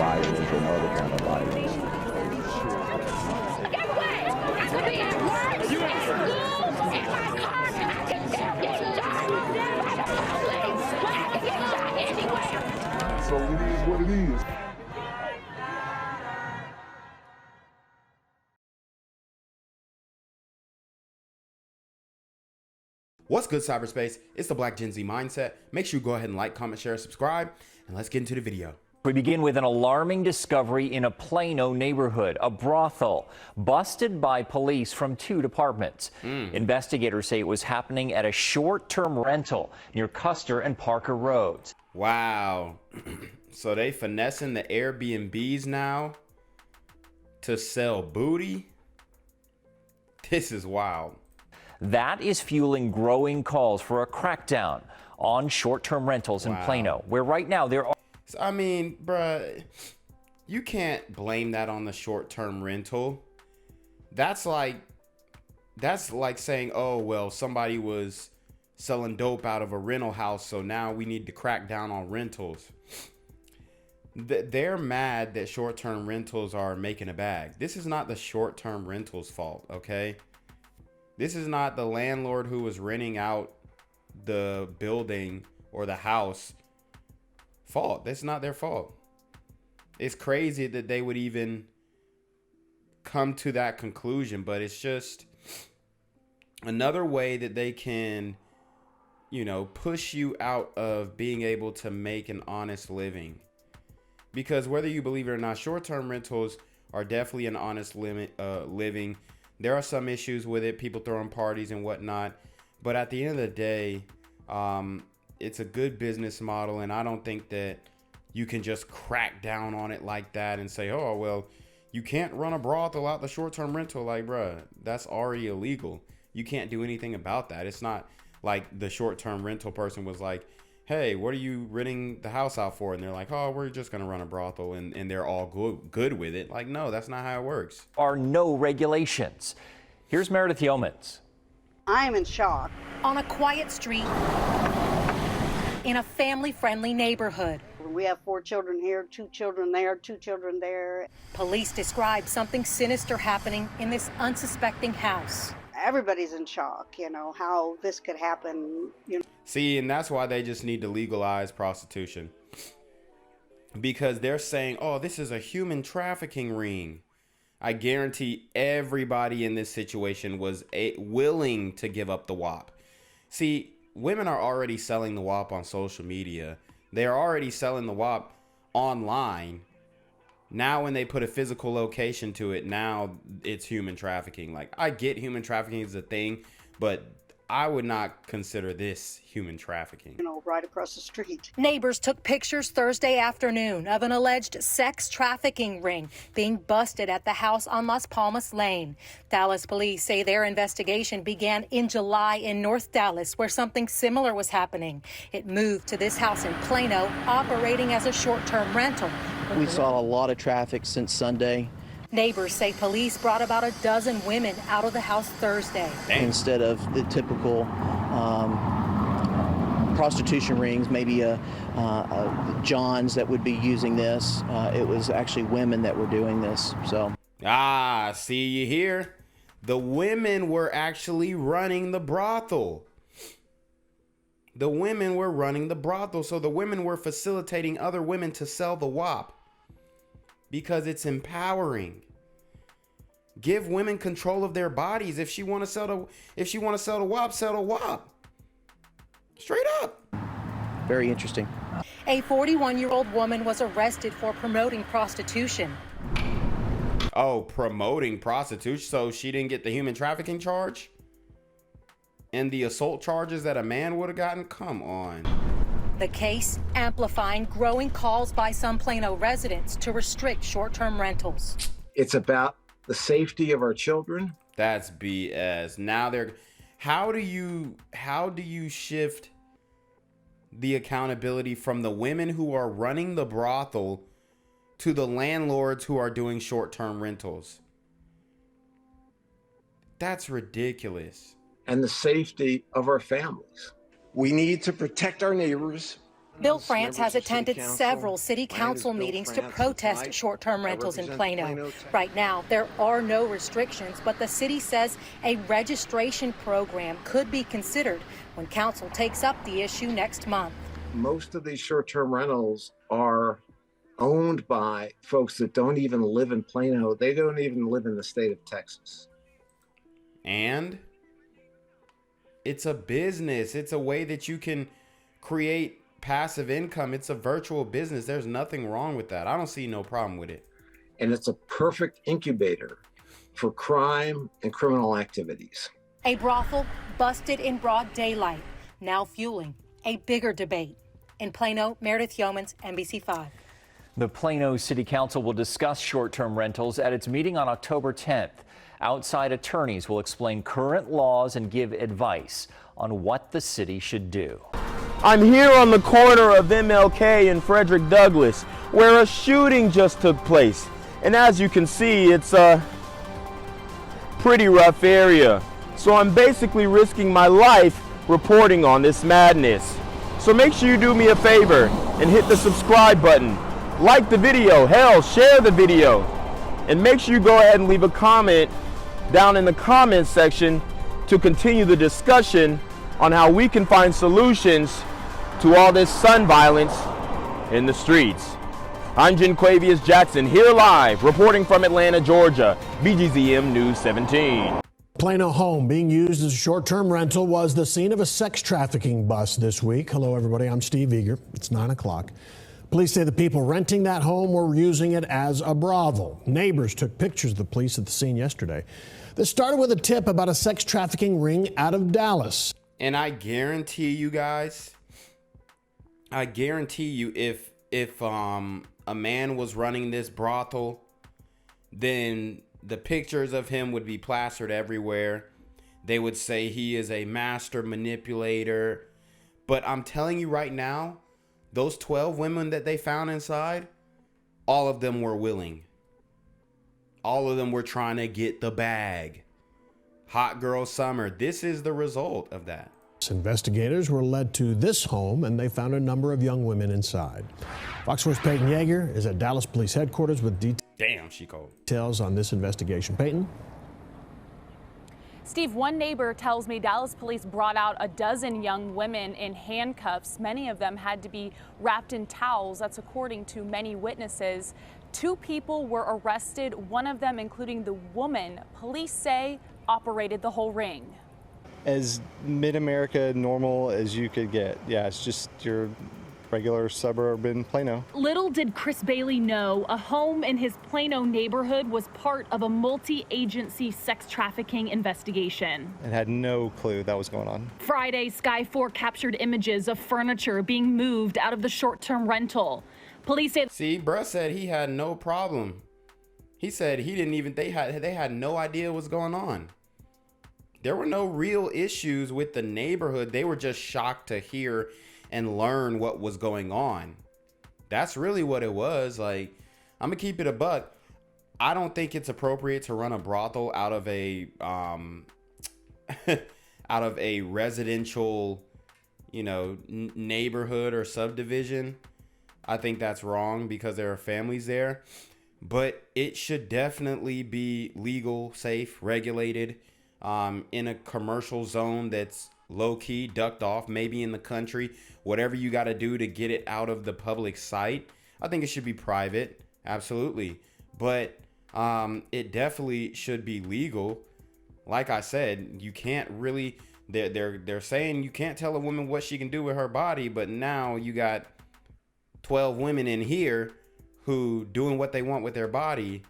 violence and other kind of violence. Get away! I could be at work, at school, in my car, I can still get shot by the police, but I can get shot anywhere. So it is what it is. What's good, cyberspace? It's the Black Gen Z Mindset. Make sure you go ahead and like, comment, share, subscribe, and let's get into the video. We begin with an alarming discovery in a Plano neighborhood, a brothel busted by police from 2 departments. Investigators say it was happening at a short-term rental near Custer and Parker Roads. Wow. So they finessing the Airbnbs now to sell booty? This is wild. That is fueling growing calls for a crackdown on short-term rentals in Plano, where right now there are... I mean, bruh, you can't blame that on the short-term rental. That's like saying, oh, well, somebody was selling dope out of a rental house, so now we need to crack down on rentals. They're mad that short-term rentals are making a bag. This is not the short-term rentals' fault, okay? This is not the landlord who was renting out the building or the house fault. That's not their fault. It's crazy that they would even come to that conclusion, but it's just another way that they can, you know, push you out of being able to make an honest living. Because whether you believe it or not, short-term rentals are definitely an honest living. There are some issues with it, people throwing parties and whatnot, but at the end of the day, it's a good business model, and I don't think that you can just crack down on it like that and say, oh, well, you can't run a brothel out the short-term rental. Like, bruh, that's already illegal. You can't do anything about that. It's not like the short-term rental person was like, hey, what are you renting the house out for? And they're like, oh, we're just going to run a brothel, and they're all good with it. Like, no, that's not how it works. Are no regulations. Here's Meredith Yeomans. I am in shock. On a quiet street in a family-friendly neighborhood. We have 4 children here, 2 children there, 2 children there. Police describe something sinister happening in this unsuspecting house. Everybody's in shock, you know, how this could happen. You know. See, and that's why they just need to legalize prostitution. Because they're saying, oh, this is a human trafficking ring. I guarantee everybody in this situation was willing to give up the WAP. See, women are already selling the WAP on social media. They're already selling the WAP online. Now when they put a physical location to it, now it's human trafficking. Like, I get human trafficking is a thing, but I would not consider this human trafficking. You know, right across the street. Neighbors took pictures Thursday afternoon of an alleged sex trafficking ring being busted at the house on Las Palmas Lane. Dallas police say their investigation began in July in North Dallas, where something similar was happening. It moved to this house in Plano, operating as a short-term rental. We saw a lot of traffic since Sunday. Neighbors say police brought about a dozen women out of the house Thursday. Instead of the typical prostitution rings, maybe Johns that would be using this, it was actually women that were doing this. So, see you here. The women were actually running the brothel. The women were running the brothel, so the women were facilitating other women to sell the WAP. Because it's empowering. Give women control of their bodies. If she want to sell the WAP, sell the WAP. Straight up. Very interesting. A 41-year-old woman was arrested for promoting prostitution. Oh, promoting prostitution. So she didn't get the human trafficking charge? And the assault charges that a man would have gotten? Come on. The case amplifying growing calls by some Plano residents to restrict short-term rentals. It's about the safety of our children. That's BS. Now how do you shift the accountability from the women who are running the brothel to the landlords who are doing short-term rentals? That's ridiculous. And the safety of our families. We need to protect our neighbors Bill France has attended several city council meetings to protest short-term rentals in Plano. Right now, there are no restrictions, but the city says a registration program could be considered when council takes up the issue next month. Most of these short-term rentals are owned by folks that don't even live in Plano. They don't even live in the state of Texas. And it's a business. It's a way that you can create passive income. It's a virtual business. There's nothing wrong with that. I don't see no problem with it. And it's a perfect incubator for crime and criminal activities. A brothel busted in broad daylight, now fueling a bigger debate. In Plano, Meredith Yeomans, NBC5. The Plano City Council will discuss short-term rentals at its meeting on October 10th. Outside attorneys will explain current laws and give advice on what the city should do. I'm here on the corner of MLK and Frederick Douglass, where a shooting just took place. And as you can see, it's a pretty rough area. So I'm basically risking my life reporting on this madness. So make sure you do me a favor and hit the subscribe button. Like the video, hell, share the video. And make sure you go ahead and leave a comment down in the comments section to continue the discussion on how we can find solutions to all this son violence in the streets. I'm Jenquavius Jackson, here live, reporting from Atlanta, Georgia, BGZM News 17. Plano home being used as a short-term rental was the scene of a sex trafficking bust this week. Hello, everybody. I'm Steve Eager. It's 9 o'clock. Police say the people renting that home were using it as a brothel. Neighbors took pictures of the police at the scene yesterday. This started with a tip about a sex trafficking ring out of Dallas. And I guarantee you guys, if a man was running this brothel, then the pictures of him would be plastered everywhere. They would say he is a master manipulator. But I'm telling you right now, those 12 women that they found inside, all of them were willing. All of them were trying to get the bag. Hot girl summer. This is the result of that. Investigators were led to this home and they found a number of young women inside. Fox 4's Peyton Yeager is at Dallas Police Headquarters with details on this investigation. Peyton? Steve, one neighbor tells me Dallas police brought out a dozen young women in handcuffs. Many of them had to be wrapped in towels. That's according to many witnesses. 2 people were arrested, one of them, including the woman, police say operated the whole ring. As mid-America normal as you could get. Yeah, it's just your regular suburban Plano. Little did Chris Bailey know a home in his Plano neighborhood was part of a multi-agency sex trafficking investigation. And had no clue that was going on. Friday, Sky 4 captured images of furniture being moved out of the short-term rental. Police say... See, bruh said he had no problem. He said he didn't even, they had no idea what's going on. There were no real issues with the neighborhood. They were just shocked to hear and learn what was going on. That's really what it was. Like, I'm gonna keep it a buck. I don't think it's appropriate to run a brothel out of a residential, neighborhood or subdivision. I think that's wrong because there are families there. But it should definitely be legal, safe, regulated, in a commercial zone that's low-key, ducked off, maybe in the country, whatever you got to do to get it out of the public sight. I think it should be private, absolutely, but it definitely should be legal. Like I said, you can't really, they're saying you can't tell a woman what she can do with her body, but now you got 12 women in here who doing what they want with their body,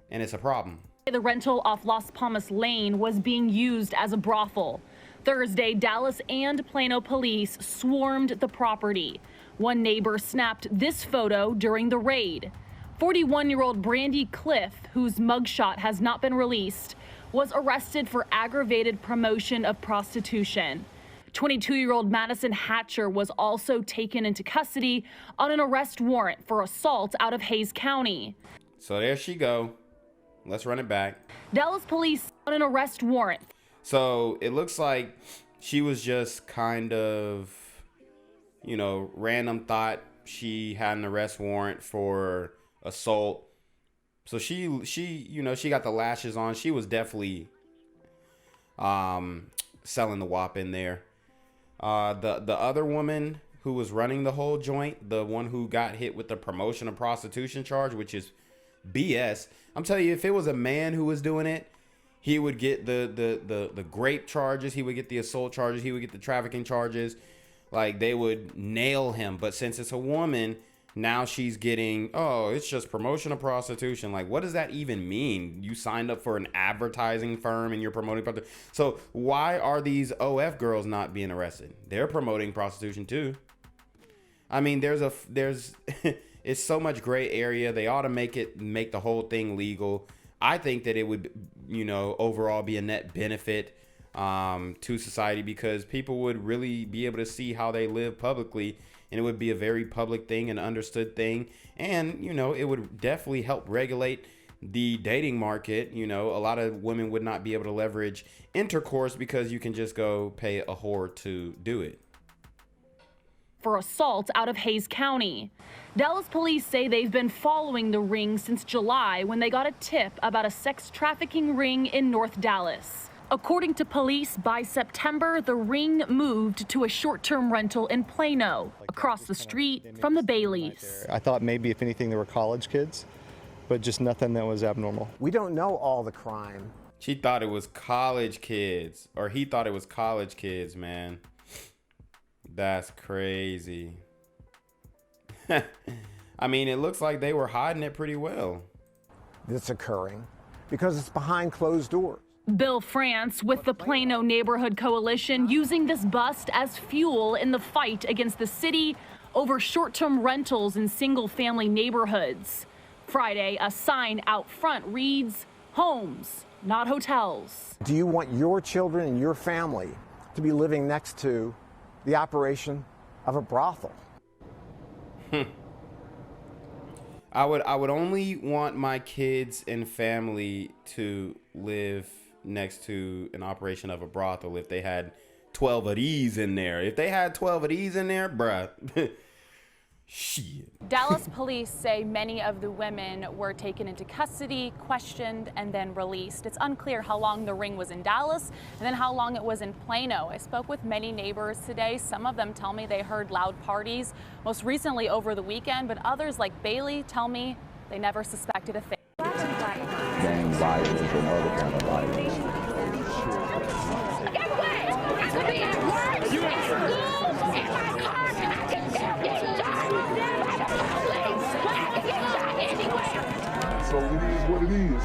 and it's a problem. The rental off Las Palmas Lane was being used as a brothel. Thursday, Dallas and Plano police swarmed the property. One neighbor snapped this photo during the raid. 41-year-old Brandy Cliff, whose mugshot has not been released, was arrested for aggravated promotion of prostitution. 22-year-old Madison Hatcher was also taken into custody on an arrest warrant for assault out of Hayes County. So there she go. Let's run it back. Dallas police on an arrest warrant. So it looks like she was just kind of, you know, random thought she had an arrest warrant for assault. So she, you know, she got the lashes on. She was definitely selling the WAP in there. The other woman who was running the whole joint, the one who got hit with the promotion of prostitution charge, which is BS. I'm telling you, if it was a man who was doing it, he would get the grape charges, he would get the assault charges, he would get the trafficking charges. Like, they would nail him. But since it's a woman, now she's getting, oh, it's just promotion of prostitution. Like, what does that even mean? You signed up for an advertising firm and you're promoting prostitution. So why are these OF girls not being arrested? They're promoting prostitution too. I mean, there's it's so much gray area. They ought to make the whole thing legal. I think that it would, you know, overall be a net benefit to society, because people would really be able to see how they live publicly, and it would be a very public thing, an understood thing. And, you know, it would definitely help regulate the dating market. You know, a lot of women would not be able to leverage intercourse because you can just go pay a whore to do it. For assault out of Hayes County. Dallas police say they've been following the ring since July, when they got a tip about a sex trafficking ring in North Dallas. According to police, by September, the ring moved to a short-term rental in Plano, across the street from the Baileys. I thought maybe, if anything, there were college kids, but just nothing that was abnormal. We don't know all the crime. She thought it was college kids, or he thought it was college kids, man. That's crazy. I mean, it looks like they were hiding it pretty well. That's occurring because it's behind closed doors. Bill France with the Plano Neighborhood Coalition using this bust as fuel in the fight against the city over short-term rentals in single-family neighborhoods. Friday, a sign out front reads, "Homes, not hotels." Do you want your children and your family to be living next to the operation of a brothel? I would only want my kids and family to live next to an operation of a brothel if they had 12 of these in there. If they had 12 of these in there, bruh. Shit. Dallas police say many of the women were taken into custody, questioned, and then released. It's unclear how long the ring was in Dallas and then how long it was in Plano. I spoke with many neighbors today. Some of them tell me they heard loud parties, most recently over the weekend, but others, like Bailey, tell me they never suspected a thing. Gang violence and other kind of violence. Get away! I could be at work, in school, in my car, and I can still get shot by the police. I can get shot anywhere. So it is what it is.